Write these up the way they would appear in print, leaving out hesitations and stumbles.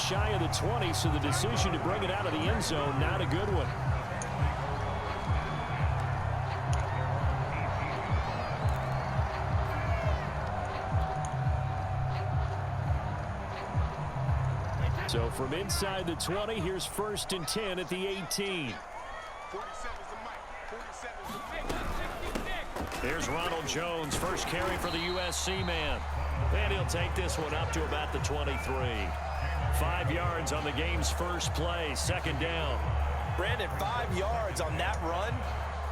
shy of the 20, so the decision to bring it out of the end zone, not a good one. So from inside the 20, here's 1st and 10 at the 18. Here's Ronald Jones, first carry for the USC man. And he'll take this one up to about the 23. 5 yards on the game's first play, 2nd down. Brandon, 5 yards on that run.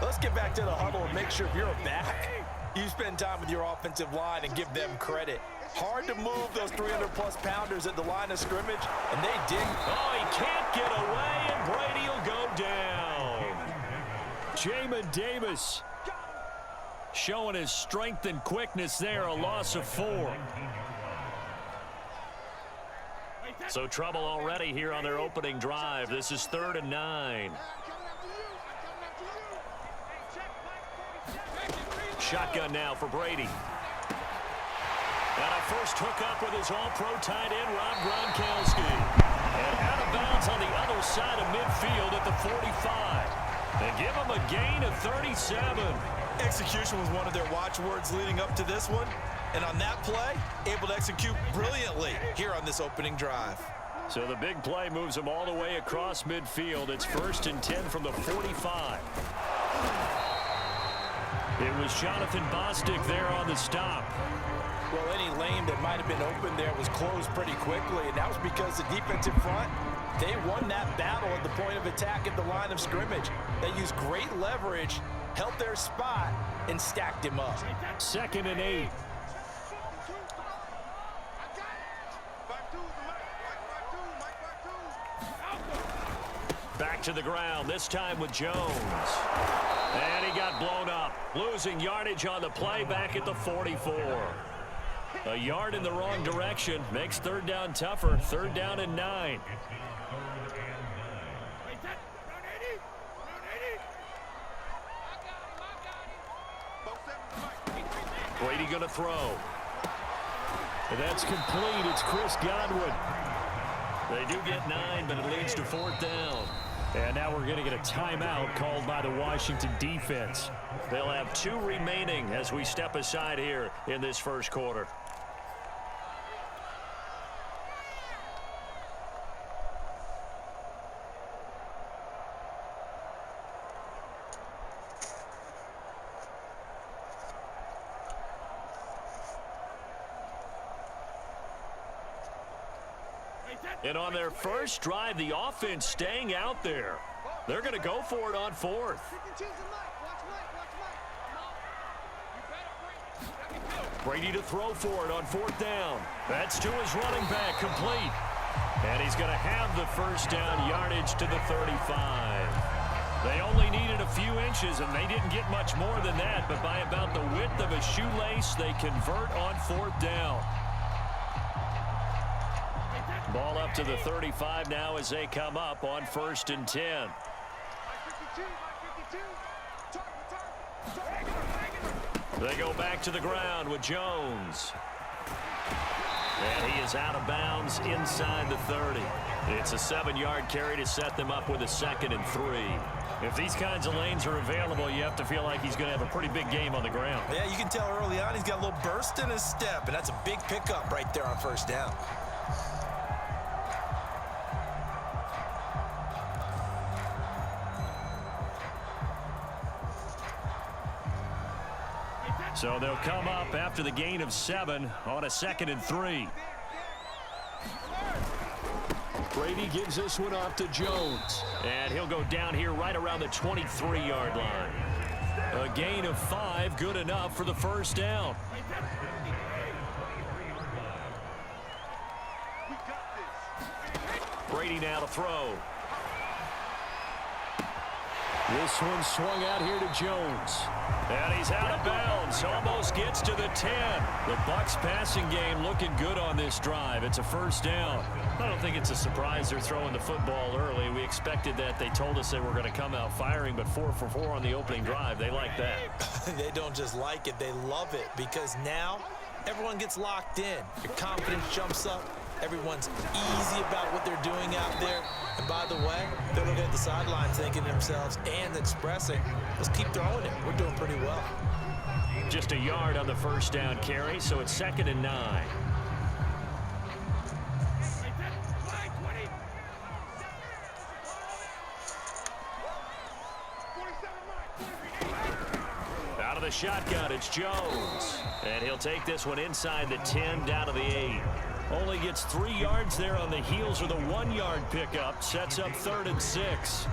Let's get back to the huddle and make sure if you're a back, you spend time with your offensive line and give them credit. Hard to move those 300-plus pounders at the line of scrimmage, and they did. Oh, he can't get away, and Brady will go down. Jamin Davis showing his strength and quickness there, a loss of 4. So trouble already here on their opening drive. This is 3rd and 9. Shotgun now for Brady. And a first hookup with his all-pro tight end, Rob Gronkowski. And out of bounds on the other side of midfield at the 45. They give him a gain of 37. Execution was one of their watchwords leading up to this one. And on that play, able to execute brilliantly here on this opening drive. So the big play moves him all the way across midfield. It's 1st and 10 from the 45. It was Jonathan Bostic there on the stop. Well, any lane that might have been open there was closed pretty quickly, and that was because the defensive front, they won that battle at the point of attack at the line of scrimmage. They used great leverage, held their spot, and stacked him up. 2nd and 8. Back to the ground, this time with Jones. And he got blown up, losing yardage on the play back at the 44. A yard in the wrong direction makes 3rd down tougher. 3rd down and 9. Brady going to throw. And that's complete. It's Chris Godwin. They do get 9, but it leads to 4th down. And now we're going to get a timeout called by the Washington defense. They'll have 2 remaining as we step aside here in this first quarter. And on their first drive, the offense staying out there. They're going to go for it on 4th. Brady to throw for it on 4th down. That's to his running back, complete. And he's going to have the first down yardage to the 35. They only needed a few inches, and they didn't get much more than that. But by about the width of a shoelace, they convert on 4th down. Ball up to the 35 now as they come up on 1st and 10. They go back to the ground with Jones. And he is out of bounds inside the 30. It's a 7-yard carry to set them up with a 2nd and 3. If these kinds of lanes are available, you have to feel like he's going to have a pretty big game on the ground. Yeah, you can tell early on he's got a little burst in his step, and that's a big pickup right there on 1st down. So they'll come up after the gain of 7 on a 2nd and 3. Brady gives this one off to Jones. And he'll go down here right around the 23-yard line. A gain of 5, good enough for the 1st down. Brady now to throw. This one swung out here to Jones. And he's out of bounds. Almost gets to the 10. The Bucs passing game looking good on this drive. It's a 1st down. I don't think it's a surprise they're throwing the football early. We expected that. They told us they were going to come out firing, but 4 for 4 on the opening drive. They like that. They don't just like it. They love it because now everyone gets locked in. Your confidence jumps up. Everyone's easy about what they're doing out there. And by the way, they're looking at the sideline thinking to themselves and expressing, let's keep throwing it. We're doing pretty well. Just a yard on the first down carry, so it's 2nd and 9. Out of the shotgun, it's Jones. And he'll take this one inside the 10, down to the 8. Only gets 3 yards there on the heels of the 1-yard pickup. Sets up 3rd and 6.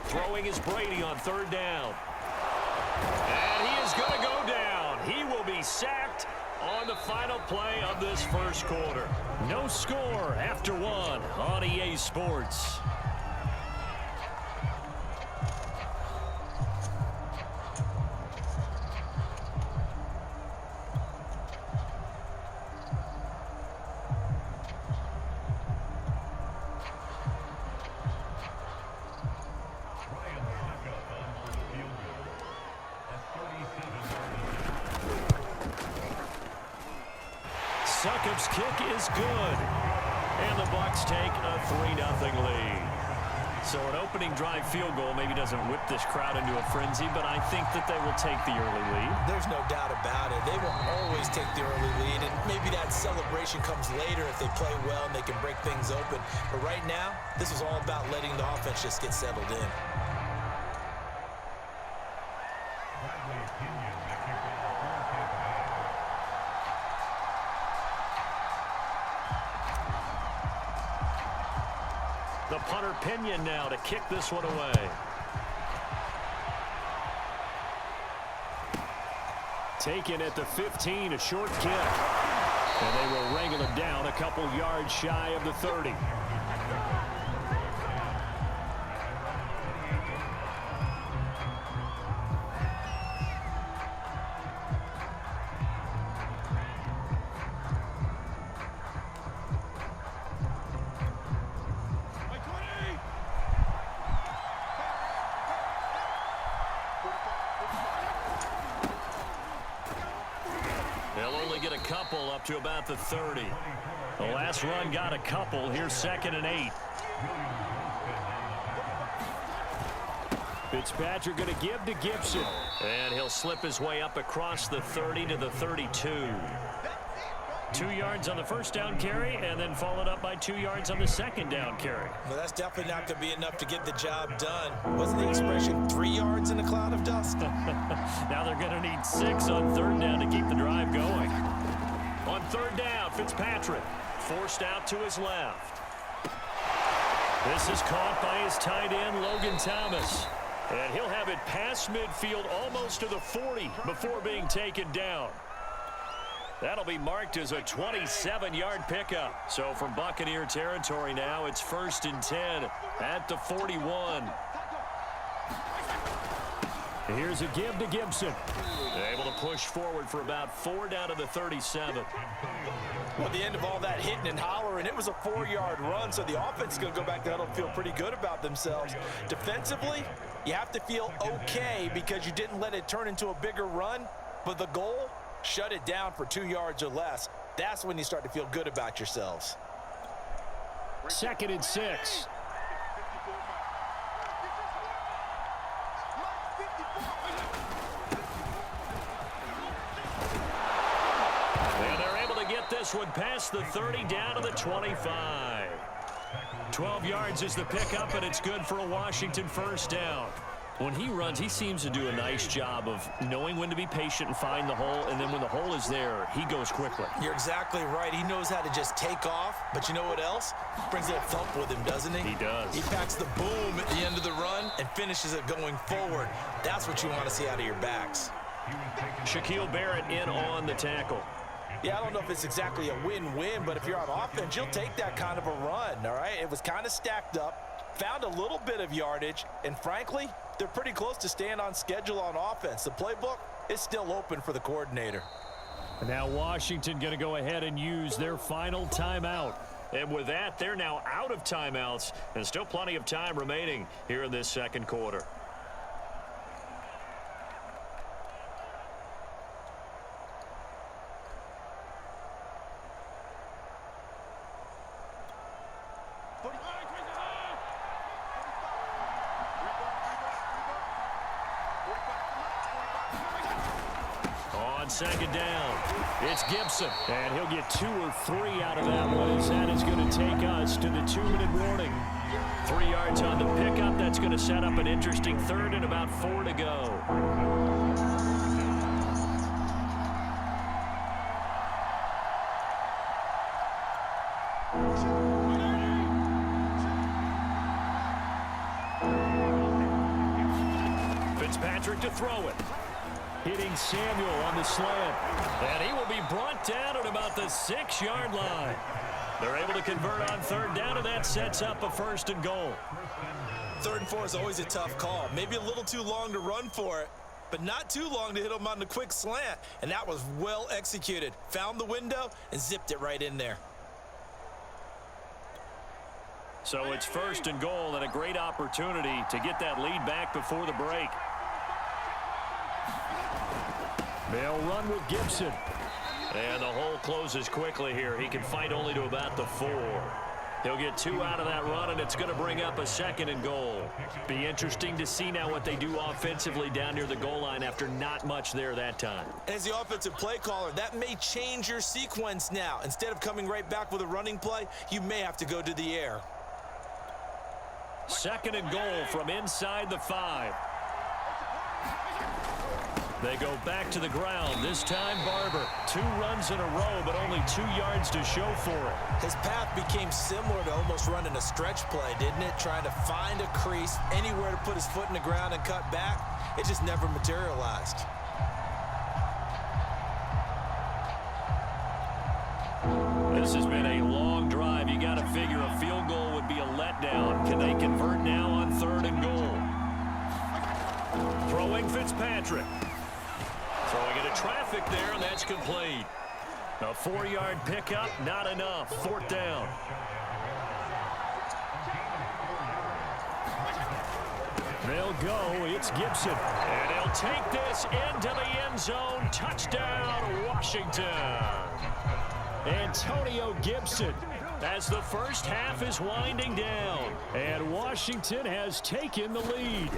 Throwing is Brady on 3rd down. And he is going to go down. He will be sacked on the final play of this first quarter. No score after 1 on EA Sports. Succop's kick is good. And the Bucs take a 3-0 lead. So an opening drive field goal maybe doesn't whip this crowd into a frenzy, but I think that they will take the early lead. There's no doubt about it. They will always take the early lead, and maybe that celebration comes later if they play well and they can break things open. But right now, this is all about letting the offense just get settled in. The punter Pinion now to kick this one away. Taken at the 15, a short kick. And they will wrangle it down a couple yards shy of the 30. Up to about the 30. The last run got a couple. Here's 2nd and 8. Fitzpatrick going to give to Gibson. And he'll slip his way up across the 30 to the 32. 2 yards on the first down carry, and then followed up by 2 yards on the second down carry. Well, that's definitely not going to be enough to get the job done. Wasn't the expression 3 yards in a cloud of dust? Now they're going to need 6 on 3rd down to keep the drive going. On 3rd down, Fitzpatrick forced out to his left. This is caught by his tight end, Logan Thomas. And he'll have it past midfield almost to the 40 before being taken down. That'll be marked as a 27-yard pickup. So from Buccaneer territory now, it's 1st and 10 at the 41. Here's a give to Gibson. Able to push forward for about 4 down to the 37. Well, at the end of all that hitting and hollering, it was a 4-yard run, so the offense is going to go back to huddle and feel pretty good about themselves. Defensively, you have to feel okay because you didn't let it turn into a bigger run, but the goal, shut it down for 2 yards or less. That's when you start to feel good about yourselves. 2nd and 6. This one past the 30 down to the 25. 12 yards is the pickup, and it's good for a Washington first down. When he runs, he seems to do a nice job of knowing when to be patient and find the hole, and then when the hole is there, he goes quickly. You're exactly right. He knows how to just take off, but you know what else? Brings a little thump with him, doesn't he? He does. He packs the boom at the end of the run and finishes it going forward. That's what you want to see out of your backs. Shaquille Barrett in on the tackle. Yeah, I don't know if it's exactly a win-win, but if you're on offense, you'll take that kind of a run, all right? It was kind of stacked up, found a little bit of yardage, and frankly, they're pretty close to staying on schedule on offense. The playbook is still open for the coordinator. And now Washington going to go ahead and use their final timeout. And with that, they're now out of timeouts, and still plenty of time remaining here in this second quarter. on second down. It's Gibson, and he'll get 2 or 3 out of that one, as that is going to take us to the 2-minute warning. 3 yards on the pickup. That's going to set up an interesting third and about 4 to go. Fitzpatrick to throw it. Hitting Samuel on the slant. And he will be brought down at about the 6-yard line. They're able to convert on third down, and that sets up a 1st and goal. 3rd and 4 is always a tough call. Maybe a little too long to run for it, but not too long to hit him on the quick slant. And that was well executed. Found the window and zipped it right in there. So it's 1st and goal, and a great opportunity to get that lead back before the break. They'll run with Gibson. And the hole closes quickly here. He can fight only to about the 4. He'll get 2 out of that run, and it's going to bring up a 2nd and goal. Be interesting to see now what they do offensively down near the goal line after not much there that time. As the offensive play caller, that may change your sequence now. Instead of coming right back with a running play, you may have to go to the air. 2nd and goal from inside the 5. They go back to the ground. This time, Barber. 2 runs in a row, but only 2 yards to show for it. His path became similar to almost running a stretch play, didn't it? Trying to find a crease, anywhere to put his foot in the ground and cut back. It just never materialized. This has been a long drive. You got to figure a field goal would be a letdown. Can they convert now on 3rd and goal? Throwing Fitzpatrick. Throwing into traffic there, and that's complete. A 4-yard pickup, not enough. 4th down. They'll go. It's Gibson. And he'll take this into the end zone. Touchdown, Washington. Antonio Gibson, as the first half is winding down. And Washington has taken the lead.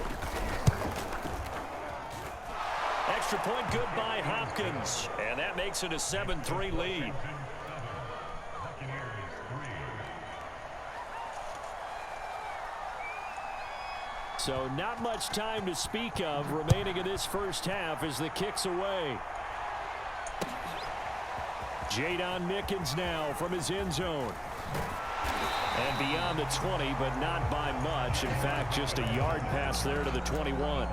Extra point good by Hopkins. And that makes it a 7-3 lead. So not much time to speak of remaining in this first half as the kick's away. Jadon Mickens now from his end zone. And beyond the 20, but not by much. In fact, just a yard pass there to the 21.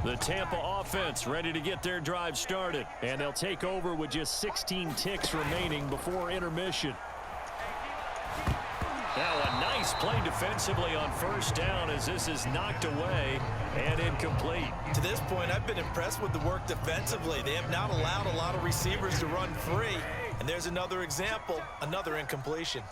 The Tampa offense ready to get their drive started. And they'll take over with just 16 ticks remaining before intermission. Now a nice play defensively on 1st down as this is knocked away and incomplete. To this point, I've been impressed with the work defensively. They have not allowed a lot of receivers to run free. And there's another example, another incompletion.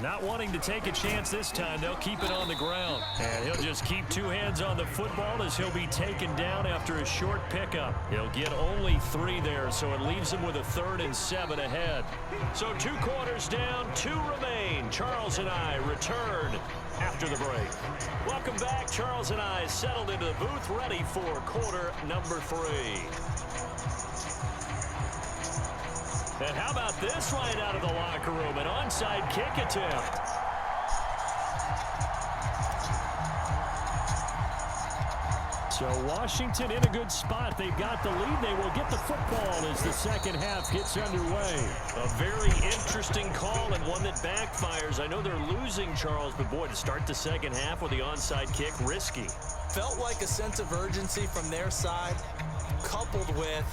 Not wanting to take a chance this time, they'll keep it on the ground. And he'll just keep 2 hands on the football as he'll be taken down after a short pickup. He'll get only 3 there, so it leaves him with a 3rd and 7 ahead. So 2 quarters down, 2 remain. Charles and I return after the break. Welcome back. Charles and I settled into the booth, ready for quarter number 3. And how about this right out of the locker room? An onside kick attempt. So Washington in a good spot. They've got the lead. They will get the football as the second half gets underway. A very interesting call and one that backfires. I know they're losing, Charles, but boy, to start the second half with the onside kick, risky. Felt like a sense of urgency from their side, coupled with,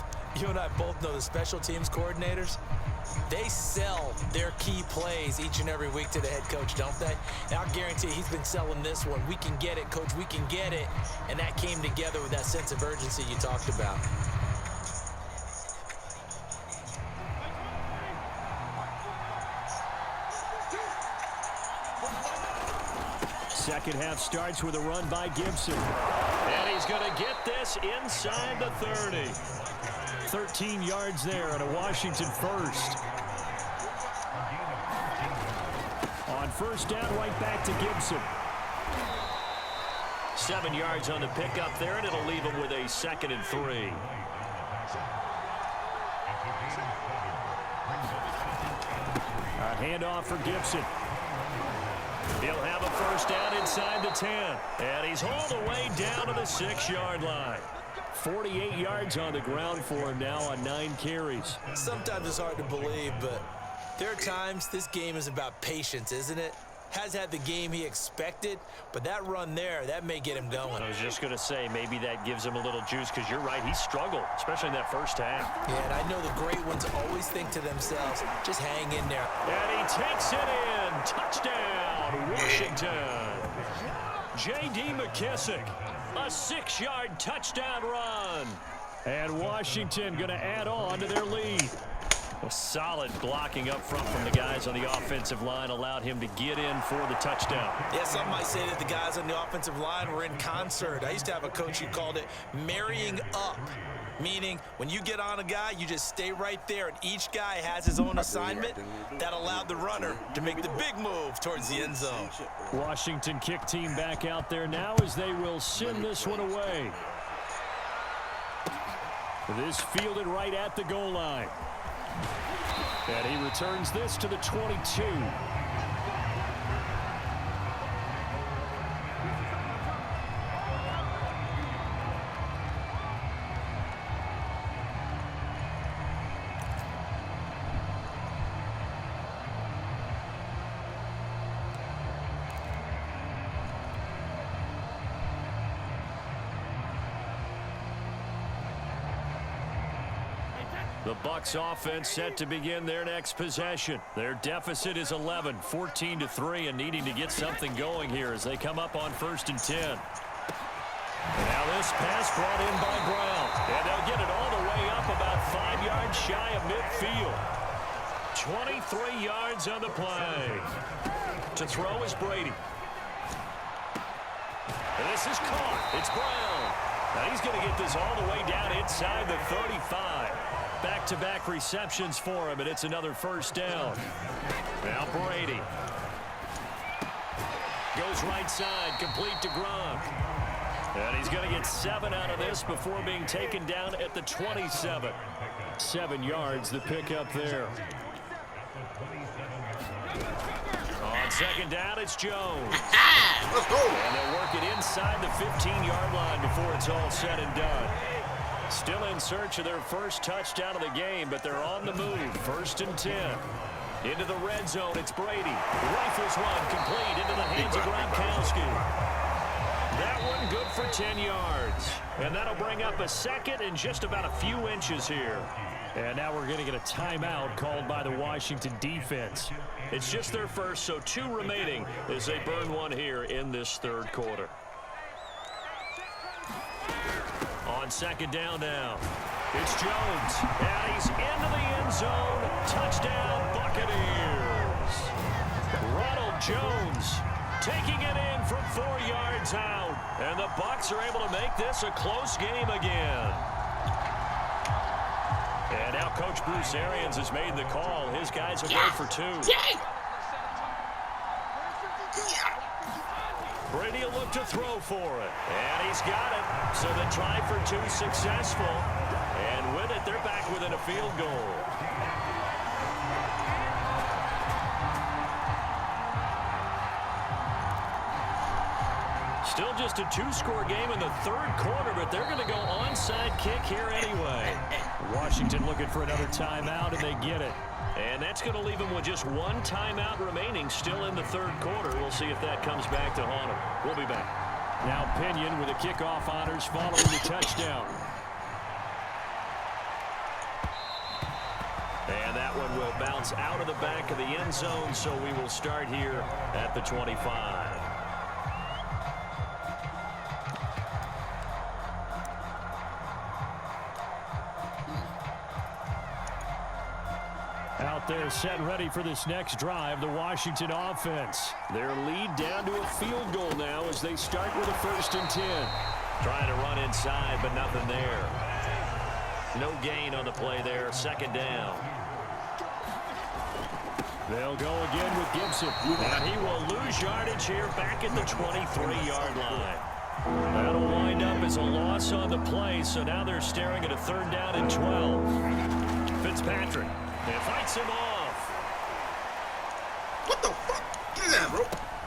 you and I both know the special teams coordinators, they sell their key plays each and every week to the head coach, don't they? And I'll guarantee he's been selling this one. We can get it, coach, we can get it. And that came together with that sense of urgency you talked about. Second half starts with a run by Gibson. And he's going to get this inside the 30. 13 yards there and a Washington first. On first down, right back to Gibson. 7 yards on the pickup there, and it'll leave him with a 2nd and 3. A handoff for Gibson. He'll have a first down inside the 10. And he's hauled the way down to the 6-yard line. 48 yards on the ground for him now on 9 carries. Sometimes it's hard to believe, but there are times this game is about patience, isn't it? Has had the game he expected, but that run there, that may get him going. I was just going to say, maybe that gives him a little juice, because you're right, he struggled, especially in that first half. Yeah, and I know the great ones always think to themselves, just hang in there. And he takes it in. Touchdown, Washington. J.D. McKissick, a 6-yard touchdown run. And Washington going to add on to their lead. A solid blocking up front from the guys on the offensive line allowed him to get in for the touchdown. Yeah, some might say that the guys on the offensive line were in concert. I used to have a coach who called it marrying up, meaning when you get on a guy, you just stay right there, and each guy has his own assignment. That allowed the runner to make the big move towards the end zone. Washington kick team back out there now as they will send this one away. This fielded right at the goal line. And he returns this to the 22. The Bucs offense set to begin their next possession. Their deficit is 11, 14-3, and needing to get something going here as they come up on 1st and 10. And now this pass brought in by Brown. And they'll get it all the way up about 5 yards shy of midfield. 23 yards on the play. To throw is Brady. And this is caught. It's Brown. Now he's going to get this all the way down inside the 35. Back-to-back receptions for him, and it's another first down. Now Brady. Goes right side, complete to Gronk. And he's going to get 7 out of this before being taken down at the 27. 7 yards, the pickup there. On 2nd down, it's Jones. Let's go. And they'll work it inside the 15-yard line before it's all said and done. Still in search of their first touchdown of the game, but they're on the move. 1st and 10. Into the red zone, it's Brady. Rifles one, complete into the hands of Gronkowski. That one good for 10 yards. And that'll bring up a 2nd and just about a few inches here. And now we're going to get a timeout called by the Washington defense. It's just their first, so 2 remaining as they burn one here in this 3rd quarter. On 2nd down now, it's Jones, and he's into the end zone. Touchdown, Buccaneers. Ronald Jones taking it in from 4 yards out, and the Bucs are able to make this a close game again. And now Coach Bruce Arians has made the call. His guys have go for 2. Brady will look to throw for it. And he's got it. So the try for 2 successful. And with it, they're back within a field goal. Still just a 2-score game in the 3rd quarter, but they're going to go onside kick here anyway. Washington looking for another timeout, and they get it. And that's going to leave them with just 1 timeout remaining still in the 3rd quarter. We'll see if that comes back to haunt them. We'll be back. Now Pinion with the kickoff honors following the touchdown. And that one will bounce out of the back of the end zone, so we will start here at the 25. Out there They're set and ready for this next drive, the Washington offense. Their lead down to a field goal now as they start with a 1st and 10. Trying to run inside, but nothing there. No gain on the play there, 2nd down. They'll go again with Gibson. And he will lose yardage here back at the 23-yard line. That'll wind up as a loss on the play, so now they're staring at a 3rd down and 12. Fitzpatrick. It fights him off. What the fuck? Get his ass, bro.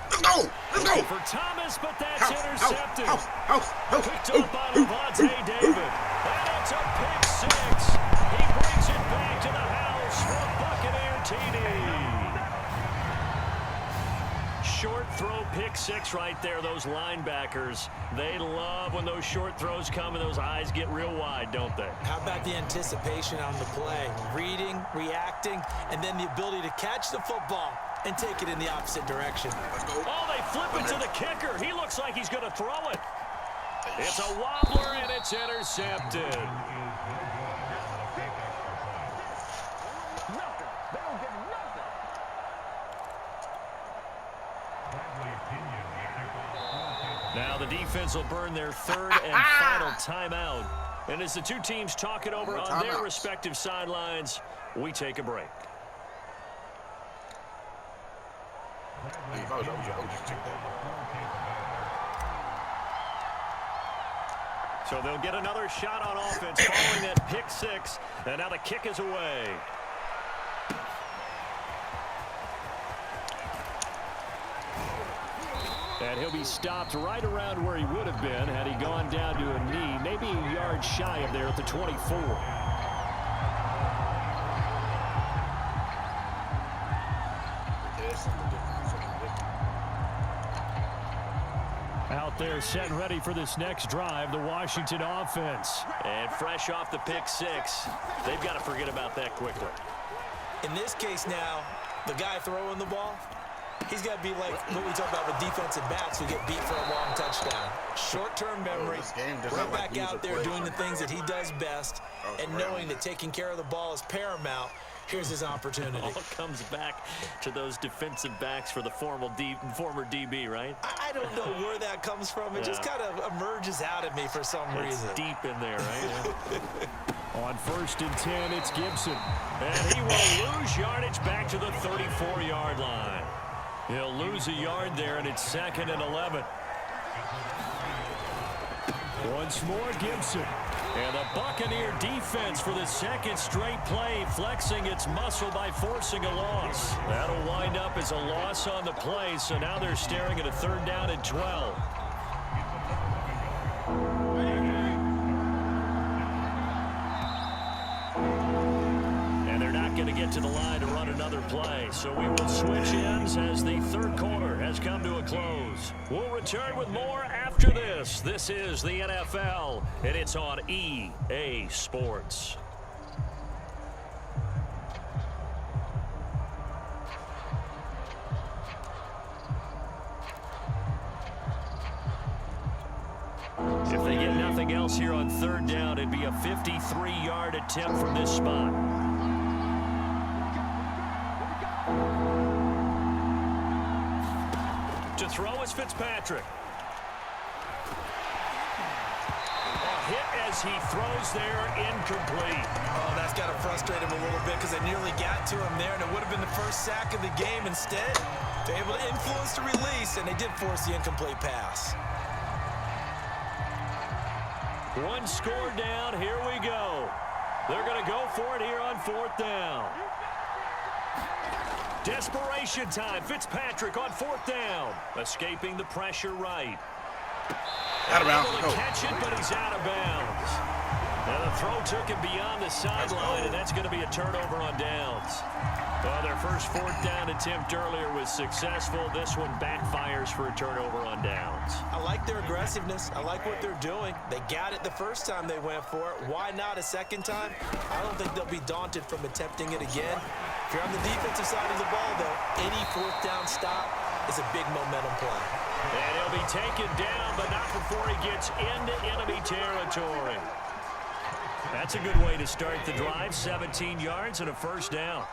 Let's go. Let's go. For Thomas, but that's intercepted. Picked up by Lavonte David. And it's a pick 6. He brings it back to the house for Buccaneer TD. Short throw pick 6 right there. Those linebackers, they love when those short throws come and those eyes get real wide, don't they? How about the anticipation on the play? Reading, reacting, and then the ability to catch the football and take it in the opposite direction. Oh, they flip it to the kicker. He looks like he's going to throw it. It's a wobbler, and it's intercepted. Now the defense will burn their 3rd and final timeout. And as the two teams talk it over on their respective sidelines, we take a break. So they'll get another shot on offense following that pick 6. And now the kick is away. And he'll be stopped right around where he would have been had he gone down to a knee, maybe a yard shy of there at the 24. Out there set and ready for this next drive, the Washington offense. And fresh off the pick 6, they've got to forget about that quickly. In this case now, the guy throwing the ball, he's got to be like what we talk about with defensive backs who get beat for a long touchdown. Short-term memory, right back out there doing the things that he does best, and knowing that taking care of the ball is paramount. Here's his opportunity. All comes back to those defensive backs for the former DB, right? I don't know where that comes from. It just kind of emerges out at me for some reason. It's deep in there, right? On 1st and 10, it's Gibson. And he will lose yardage back to the 34-yard line. He'll lose a yard there, and it's 2nd and 11. Once more, Gibson. And the Buccaneer defense for the 2nd straight play, flexing its muscle by forcing a loss. That'll wind up as a loss on the play, so now they're staring at a 3rd down and 12. And they're not going to get to the line to run another play, so we will switch ends as the 3rd quarter has come to a close. We'll return with more after this. This is the NFL, and it's on EA Sports. If they get nothing else here on 3rd down, it'd be a 53-yard attempt from this spot. To throw is Fitzpatrick. A hit as he throws there, incomplete. Oh, that's got to frustrate him a little bit because they nearly got to him there, and it would have been the first sack of the game. Instead, they're able to influence the release, and they did force the incomplete pass. One score down. Here we go. They're going to go for it here on 4th down. Desperation time. Fitzpatrick on 4th down. Escaping the pressure right. Out of bounds. Able to catch it, but he's out of bounds. Now the throw took him beyond the sideline, and that's going to be a turnover on downs. Well, their first 4th down attempt earlier was successful. This one backfires for a turnover on downs. I like their aggressiveness. I like what they're doing. They got it the first time they went for it. Why not a second time? I don't think they'll be daunted from attempting it again. If you're on the defensive side of the ball, though, any 4th down stop is a big momentum play. And he'll be taken down, but not before he gets into enemy territory. That's a good way to start the drive. 17 yards and a 1st down.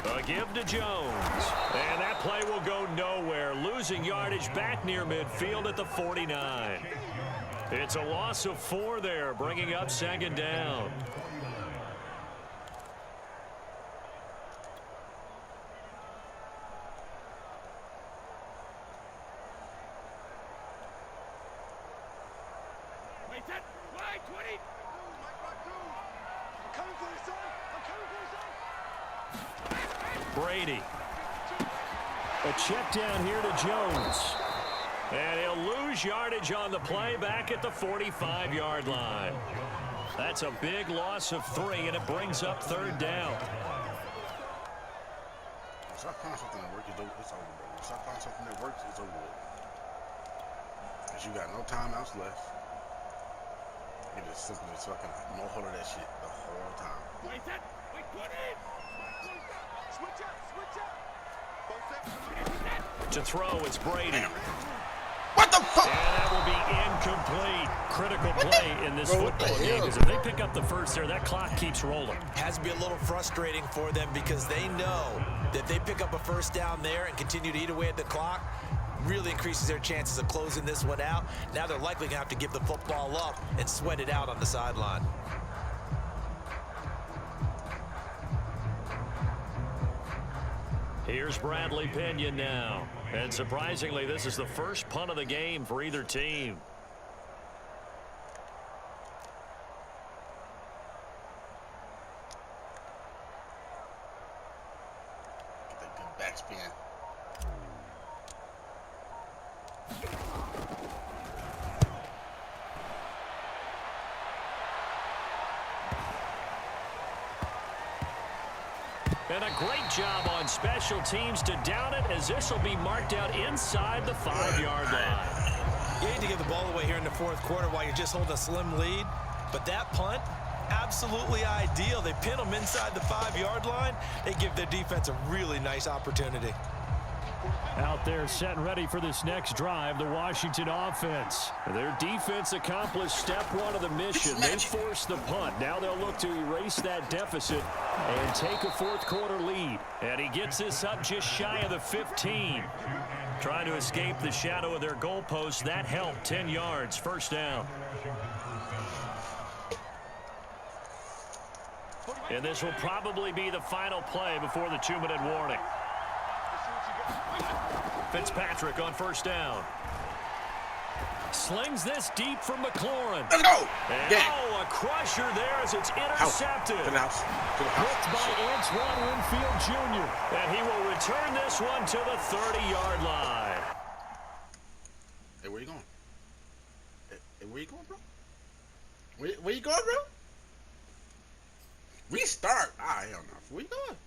A give to Jones. And that play will go nowhere. Losing yardage back near midfield at the 49. It's a loss of 4 there, bringing up second down. Brady. A check down here to Jones. And he'll lose yardage on the play back at the 45-yard line. That's a big loss of 3, and it brings up third down. Stop finding something that works, it's over, bro. Stop finding something that works, it's over with. Because you got no timeouts left. You just simply fucking no hold of that shit the whole time. To throw, it's Brady. Damn. What the fuck? And that will be incomplete. Critical play in this football game, because if they pick up the first there, that clock keeps rolling. Has to be a little frustrating for them because they know that if they pick up a first down there and continue to eat away at the clock, really increases their chances of closing this one out. Now they're likely going to have to give the football up and sweat it out on the sideline. Here's Bradley Pinion now. And surprisingly, this is the first punt of the game for either team. Get that good backspin. And a great job on special teams to down it, as this will be marked out inside the 5-yard line. You need to give the ball away here in the fourth quarter while you're just holding a slim lead. But that punt, absolutely ideal. They pin them inside the 5-yard line. They give their defense a really nice opportunity. Out there set and ready for this next drive, the Washington offense. Their defense accomplished step 1 of the mission. They forced the punt. Now they'll look to erase that deficit and take a fourth quarter lead. And he gets this up just shy of the 15. Trying to escape the shadow of their goalpost. That helped. 10 yards, first down. And this will probably be the final play before the 2-minute warning. Fitzpatrick on first down. Slings this deep from McLaurin. Let's go! And Yeah. a crusher there as it's intercepted. To the house. To the Blocked by house. Antoine Winfield Jr. And he will return this one to the 30-yard line. Hey, where you going? Hey, where you going, bro? Where you going, bro? Restart. Ah, hell no. Where you going?